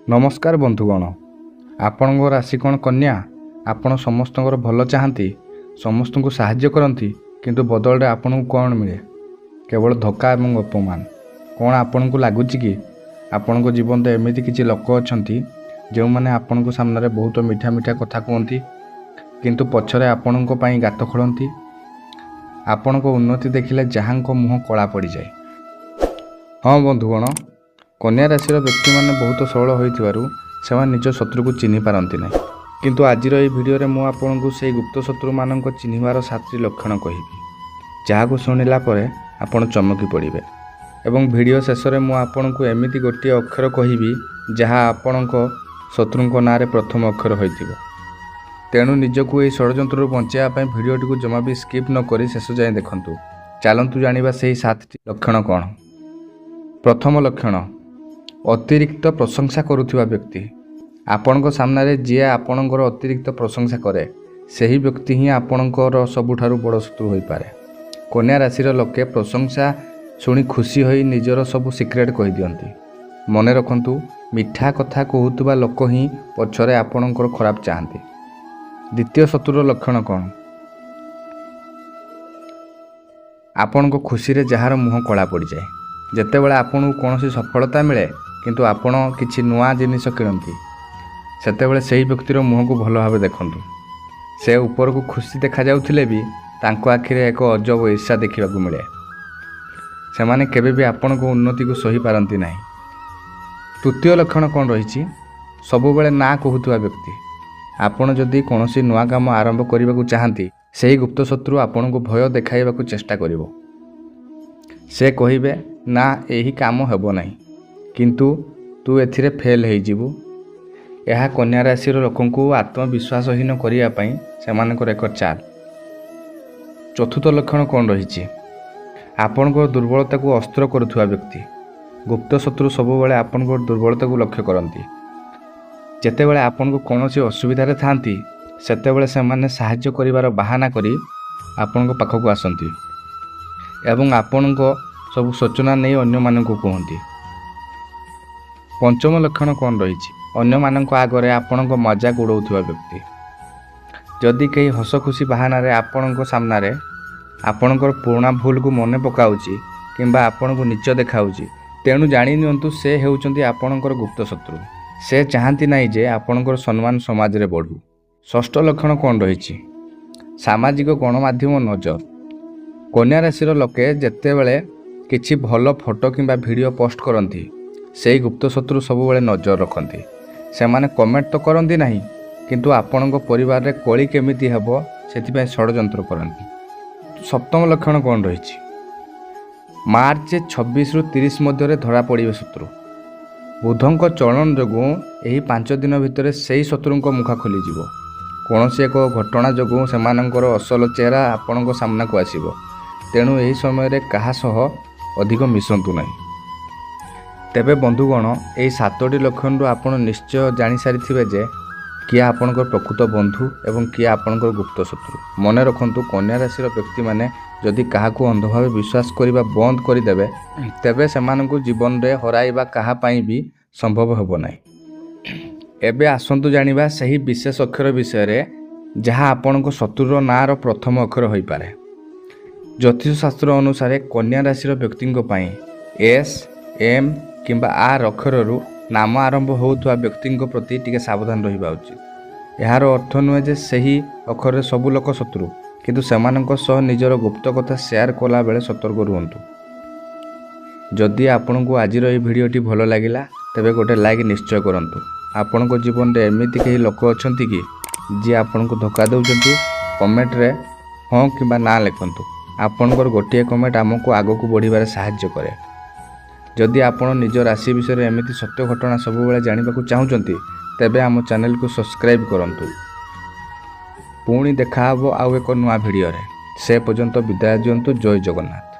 नमस्कार बंधुगण, आपण राशि कौन कन्या। आपण समस्त भल चाहती, समस्त को साहाय्य करती, किंतु बदल आपन को कौन मिले? केवल धक्का एवं अपमान। कौन आपन को लगुच कि आपण को जीवन एमती किसी लोक अच्छा जो मैंने आपण को सामने बहुत मीठा मीठा कथा कहती, किंतु पछरे आपण को पाई गात खोलती। आपण को उन्नति देखिले जहाँ को मुँह कला पड़ जाए। हाँ बंधुगण, कन्या राशि व्यक्ति मैंने बहुत सरल हो निज शत्रु को चिन्ह पारती ना, किंतु आज भिडियो मु आपन को से गुप्त शत्रु मान चिन्हवार 7टी लक्षण कहि, जहाँ को शुणिला आपण चमकी पड़े। एवं भिडियो शेष में मु आपन को एमती गोटे अक्षर कहि जहाँ आपण शत्रु ना प्रथम अक्षर होइथिबो। तेणु निजको यह षड्यंत्र बचाइवाई भिडियोटी को जमा भी स्किप न करी शेष जाए देखंतु। चलतु जानिबा से 7टी लक्षण कौन। प्रथम लक्षण, अतिरिक्त प्रशंसा करुवा व्यक्ति। आपण सामने जी आपणकर अतिरिक्त प्रशंसा करे सही व्यक्ति ही आपणकर सबुठारु बड़ शत्रु हो पारे। कन्या राशि लोके प्रशंसा शुणी खुशी होई निजर सबु सिक्रेट कहि दियंती। मने रखंतु, मिठा कथा कहूतुबा लोक ही पछरे आपणकर खराब चाहती। द्वितीय शत्रुर लक्षण कौन। आपण को खुशी रे जहार मुँह कला पड़ जाए। जेतेबेले आपन को कौन सफलता मिले किंतु आपण किछि नुआ जिनिस किणती, सेतेबेले सही व्यक्तिर मुँह को भल भाव देखंतु। से ऊपर को खुशी देखा जाउथिले भी तांको आखिरे एक अजब ईर्ष्या देखा मिले। से माने केबे भी आपण को उन्नति को सही पारंती नहीं। तृतीय लक्षण कौन रही, सबुबेले ना कहूतुवा व्यक्ति। आपण जदि कौनसी नुआ काम आरंभ करने को चाहती, सही गुप्त शत्रु आपण को भय देखाइबा को चेष्टा करिवो। से कहिबे ना यही काम हेबो नहीं, किंतु तू एथिरे फेल हो जीवु। यह कन्या राशि लोकों को आत्मविश्वासहीन करने सेमानकर एक चाल। चतुर्थ लक्षण कौन रही, आपण दुर्बलता को अस्त्र करुवा व्यक्ति। गुप्त शत्रु सबुबले आपण दुर्बलता को लक्ष्य करती। जेतेबेले आपण को कौनसी असुविधा थांती, सेतेबेले सेमाने साहाय्य करिवार बहाना करी आपण को पाखक आसंती एवं आपण को सब सूचना नहीं अन्य मानक कहती। पंचम लक्षण कौन रही, अन्य मानक आगरे आपण को मजाक उड़ाउथुवा व्यक्ति। जदि कहीं हस खुशी बहाना रे आपण को सामने आपणकर पुराना भूल को मने पकाउची किंबा आपण को नीच देखाउची, तेणु जानि नियंतु से हेउचंती आपणकर गुप्त शत्रु। से चाहती नहीं जे आपणकर सम्मान समाज रे बढ़ू। षष्ठ लक्षण कौन रही, सामाजिक गणमाध्यम नजर। कन्या राशि लोके जेतेबेले किछि भल फोटो किंबा वीडियो पोस्ट करती, से गुप्त शत्रु सबुबले नजर रखती। से माने कमेंट तो करती नहीं, किंतु आपण परिवार रे कली केमिति हेबो सेथिपय षड्यंत्र करती। सप्तम लक्षण कौन रही, मार्च 26 रु 30 मध्य धरा पड़े शत्रु। बुधंक चलन जोगु यही 5 दिन भितर से शत्रु मुख खोलीजिव। कौन एक घटना जोगु सेमानंकर असल चेहरा आपण सामना को आसीबो। तेणु यही समय क्या सह अधिक मिशंतु नहीं। तेबे बंधुगण, यही 7टी लक्षण आपण निश्चय जानी सारी जे किए आपणकर प्रकृत बंधु एवं किए आपणकर गुप्त शत्रु। मने रखंतु, कन्या राशि व्यक्ति माने जदि काहाकू अंध भाव विश्वास करने बंद करदेवे, तेबे सेमानकु जीवन रे हराइबा काहा पाई भी संभव हेबो नहीं। एबे आसंतु जानिबा सही विशेष अक्षर विषय रे जहाँ आपणक शत्रुर नार प्रथम अक्षर होई पारे। ज्योतिष शास्त्र अनुसार कन्या राशि व्यक्ति एस एम किंबा आर अक्षर नाम आरंभ होउथुवा व्यक्ति प्रति टिके सावधान रहिबा उचित। यार अर्थ नुहे जे सही अक्षर सबु लोक शत्रु, किंतु सेमानक सह निजर गुप्त कथा शेयर कला बेले सतर्क रुहंतु। जदि आपण को आज भिडियोटी भल लगिला तेबे गोटे लाइक निश्चय करंतु। आपण को जीवन रे एमिति कई लोक अछंती कि जे आपण को धोखा दउचंती, कमेंट रे हाँ किंबा ना लिखंतु। आपणकर गोटे कमेंट आमको आगको बढ़िबार साहाय्य करे। जदि आपण निज राशि विषय एमिति सत्य घटना सबुबले जानिबाकू चाहुचंती, तेबे आम चैनल को सब्सक्राइब करंतु। पुणी देखा हबो आउ एक नुआ भिडियो रे। से पर्यंत विदाय दियंतु। जय जगन्नाथ।